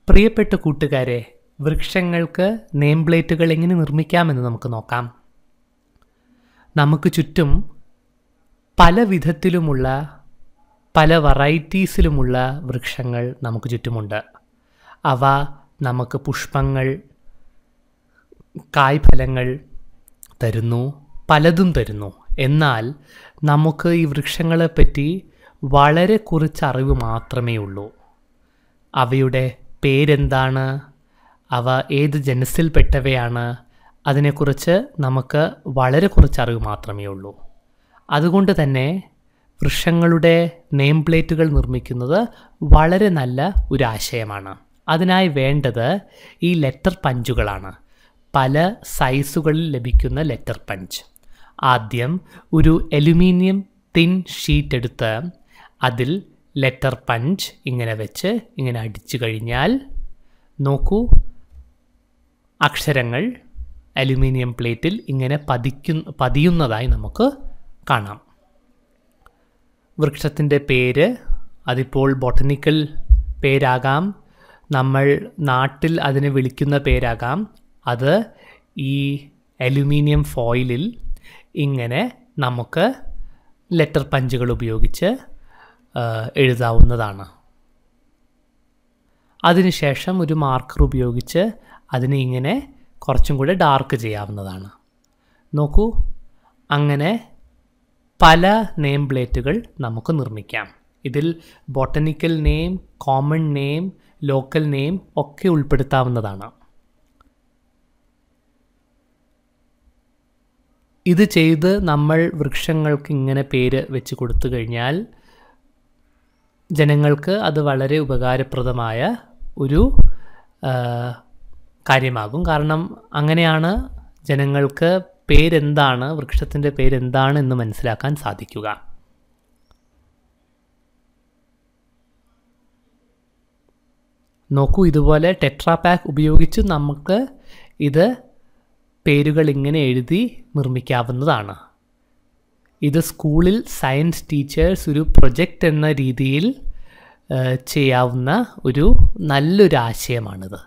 പ്രിയപ്പെട്ട കൂട്ടുകാരെ, വൃക്ഷങ്ങൾക്ക് നെയിം പ്ലേറ്റുകൾ എങ്ങനെ നിർമ്മിക്കാമെന്ന് നമുക്ക് നോക്കാം. നമുക്ക് ചുറ്റും പല വിധത്തിലുമുള്ള പല വെറൈറ്റീസിലുമുള്ള വൃക്ഷങ്ങൾ നമുക്ക് ചുറ്റുമുണ്ട്. അവ നമുക്ക് പുഷ്പങ്ങൾ, കായ്ഫലങ്ങൾ തരുന്നു, പലതും തരുന്നു. എന്നാൽ നമുക്ക് ഈ വൃക്ഷങ്ങളെപ്പറ്റി വളരെ കുറച്ച് അറിവ് മാത്രമേ ഉള്ളൂ. അവയുടെ പേരെന്താണ്, അവ ഏത് ജനസിൽപ്പെട്ടവയാണ്, അതിനെക്കുറിച്ച് നമുക്ക് വളരെ കുറച്ച് അറിവ് മാത്രമേ ഉള്ളൂ. അതുകൊണ്ട് തന്നെ വൃക്ഷങ്ങളുടെ നെയിം പ്ലേറ്റുകൾ നിർമ്മിക്കുന്നത് വളരെ നല്ല ഒരു ആശയമാണ്. അതിനായി വേണ്ടത് ഈ ലെറ്റർ പഞ്ചുകളാണ്. പല സൈസുകളിൽ ലഭിക്കുന്ന ലെറ്റർ പഞ്ച്. ആദ്യം ഒരു അലുമിനിയം തിൻ ഷീറ്റ് എടുത്ത് അതിൽ ലെറ്റർ പഞ്ച് ഇങ്ങനെ വെച്ച് ഇങ്ങനെ അടിച്ചു കഴിഞ്ഞാൽ നോക്കൂ, അക്ഷരങ്ങൾ അലുമിനിയം പ്ലേറ്റിൽ ഇങ്ങനെ പതിയുന്നതായി നമുക്ക് കാണാം. വൃക്ഷത്തിൻ്റെ പേര് അതിപ്പോൾ ബൊട്ടണിക്കൽ പേരാകാം, നമ്മൾ നാട്ടിൽ അതിനെ വിളിക്കുന്ന പേരാകാം. അത് ഈ അലുമിനിയം ഫോയിലിൽ ഇങ്ങനെ നമുക്ക് ലെറ്റർ പഞ്ചുകൾ ഉപയോഗിച്ച് എഴുതാവുന്നതാണ്. അതിനുശേഷം ഒരു മാർക്കർ ഉപയോഗിച്ച് അതിനെ ഇങ്ങനെ കുറച്ചും കൂടെ ഡാർക്ക് ചെയ്യാവുന്നതാണ്. നോക്കൂ, അങ്ങനെ പല നെയിം പ്ലേറ്റുകൾ നമുക്ക് നിർമ്മിക്കാം. ഇതിൽ botanical name, common name, local name ഒക്കെ ഉൾപ്പെടുത്താവുന്നതാണ്. ഇത് ചെയ്ത് നമ്മൾ വൃക്ഷങ്ങൾക്ക് ഇങ്ങനെ പേര് വെച്ച് കൊടുത്തു കഴിഞ്ഞാൽ ജനങ്ങൾക്ക് അത് വളരെ ഉപകാരപ്രദമായ ഒരു കാര്യമാകും. കാരണം അങ്ങനെയാണ് ജനങ്ങൾക്ക് പേരെന്താണ്, വൃക്ഷത്തിൻ്റെ പേരെന്താണ് എന്ന് മനസ്സിലാക്കാൻ സാധിക്കുക. നോക്കൂ, ഇതുപോലെ ടെട്രാ പാക്ക് ഉപയോഗിച്ച് നമുക്ക് ഇത് പേരുകൾ ഇങ്ങനെ എഴുതി നിർമ്മിക്കാവുന്നതാണ്. ഇത് സ്കൂളിൽ സയൻസ് ടീച്ചേഴ്സ് ഒരു പ്രൊജക്റ്റ് എന്ന രീതിയിൽ ചെയ്യാവുന്ന ഒരു നല്ലൊരു ആശയമാണിത്.